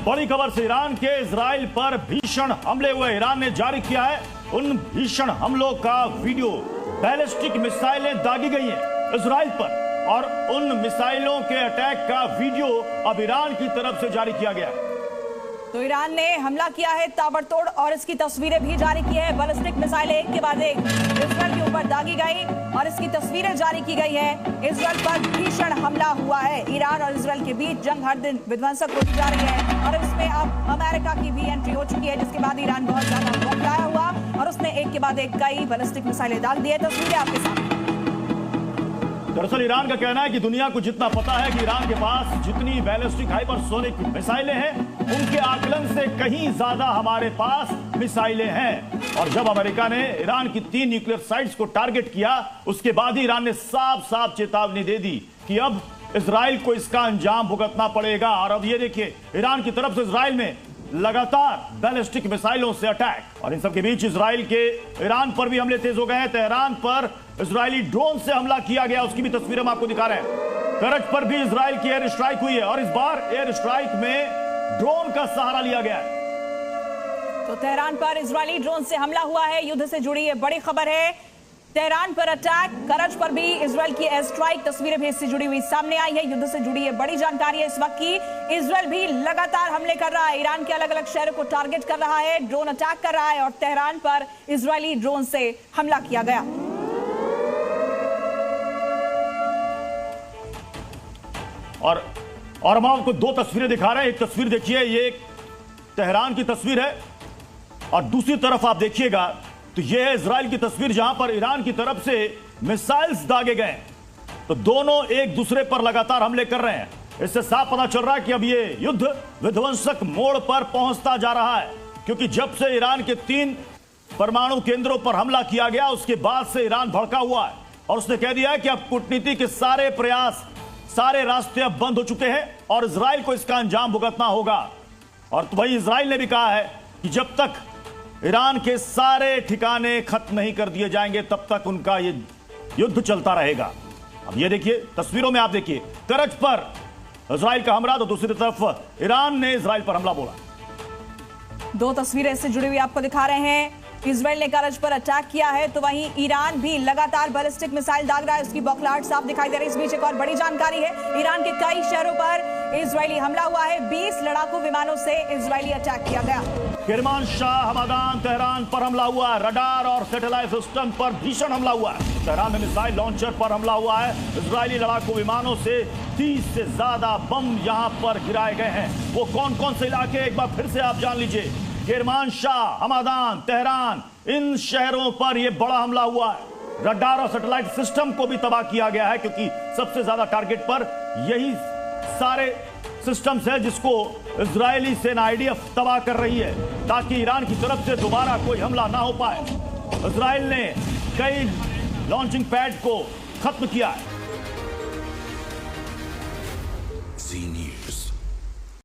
बड़ी खबर से ईरान के इजराइल पर भीषण हमले हुए। ईरान ने जारी किया है उन भीषण हमलों का वीडियो। बैलिस्टिक मिसाइलें दागी गई हैं इजराइल पर और उन मिसाइलों के अटैक का वीडियो अब ईरान की तरफ से जारी किया गया है। तो ईरान ने हमला किया है ताबड़तोड़ और इसकी तस्वीरें भी जारी की है। बैलिस्टिक मिसाइलें एक के बाद एक इजराइल के ऊपर दागी गई और इसकी तस्वीरें जारी की गई है। इजराइल पर भीषण हमला हुआ है। ईरान और इजराइल के बीच जंग हर दिन विध्वंसक होती जा रही है और इसमें अब अमेरिका की भी एंट्री हो चुकी है, जिसके बाद ईरान बहुत ज्यादा बौखलाया हुआ और उसने एक के बाद एक कई बैलिस्टिक मिसाइलें दाग दी है। तस्वीरें आपके सामने। दरअसल ईरान का कहना है कि दुनिया को जितना पता है कि ईरान के पास जितनी बैलिस्टिक हाइपरसोनिक मिसाइलें हैं, उनके आकलन से कहीं ज्यादा हमारे पास मिसाइलें हैं। और जब अमेरिका ने ईरान की 3 न्यूक्लियर साइट्स को टारगेट किया, उसके बाद ही ईरान ने साफ साफ चेतावनी दे दी कि अब इजराइल को इसका अंजाम भुगतना पड़ेगा। और अब ये देखिए, ईरान की तरफ से इजराइल में लगातार बैलिस्टिक मिसाइलों से अटैक। और इन सब के बीच इजराइल के ईरान पर भी हमले तेज हो गए हैं। तेहरान पर इजरायली ड्रोन से हमला किया गया, उसकी भी तस्वीरें हम आपको दिखा रहे हैं। करज पर भी इजराइल की एयर स्ट्राइक हुई है और इस बार एयर स्ट्राइक में ड्रोन का सहारा लिया गया है। तो तेहरान पर इजरायली ड्रोन से हमला हुआ है। युद्ध से जुड़ी ये बड़ी खबर है। तेहरान पर अटैक, करज पर भी इजराइल की एयर स्ट्राइक, तस्वीरें भी इससे जुड़ी हुई सामने आई है। युद्ध से जुड़ी ये बड़ी जानकारी है इस वक्त की। इजराइल भी लगातार हमले कर रहा है, ईरान के अलग अलग शहरों को टारगेट कर रहा है, ड्रोन अटैक कर रहा है और तेहरान पर इजरायली ड्रोन से हमला किया गया। और हम आपको 2 तस्वीरें दिखा रहे हैं। एक तस्वीर देखिए, ये तेहरान की तस्वीर है और दूसरी तरफ आप देखिएगा तो यह है इजराइल की तस्वीर, जहां पर ईरान की तरफ से मिसाइल्स दागे गए। तो दोनों एक दूसरे पर लगातार हमले कर रहे हैं। इससे साफ पता चल रहा है कि अब यह युद्ध विध्वंसक मोड़ पर पहुंचता जा रहा है, क्योंकि जब से ईरान के 3 परमाणु केंद्रों पर हमला किया गया, उसके बाद से ईरान भड़का हुआ है और उसने कह दिया है कि अब कूटनीति के सारे प्रयास, सारे रास्ते अब बंद हो चुके हैं और इजराइल को इसका अंजाम भुगतना होगा। और तो वही इजराइल ने भी कहा है कि जब तक ईरान के सारे ठिकाने खत्म नहीं कर दिए जाएंगे, तब तक उनका ये युद्ध चलता रहेगा। अब ये देखिए तस्वीरों में, आप देखिए करज पर इजराइल का हमला, तो दूसरी तरफ ईरान ने इजराइल पर हमला बोला। 2 तस्वीरें इससे जुड़ी हुई आपको दिखा रहे हैं। इजराइल ने करज पर अटैक किया है तो वहीं ईरान भी लगातार बैलिस्टिक मिसाइल दाग रहा है, उसकी बौखलाहट साफ दिखाई दे रही है। इस बीच एक और बड़ी जानकारी है, ईरान के कई शहरों पर इजरायली हमला हुआ है। 20 लड़ाकू विमानों से इजरायली अटैक किया गया। किरमानशाह, हमादान, तेहरान पर हमला हुआ है। रडार और सैटेलाइट सिस्टम पर भीषण हमला हुआ है। तेहरान में मिसाइल लॉन्चर पर हमला हुआ है। इजरायली लड़ाकू विमानों से 30 से ज्यादा बम यहां पर गिराए गए हैं। वो कौन कौन से इलाके, एक बार फिर से आप जान लीजिए। किरमानशाह, हमादान, तेहरान, इन शहरों पर यह बड़ा हमला हुआ है। रडार और सैटेलाइट सिस्टम को भी तबाह किया गया है, क्योंकि सबसे ज्यादा टारगेट पर यही सारे सिस्टम्स है जिसको इजरायली सेना आईडीएफ तबाह कर रही है, ताकि ईरान की तरफ से दोबारा कोई हमला ना हो पाए। इजराइल ने कई लॉन्चिंग पैड को खत्म किया है।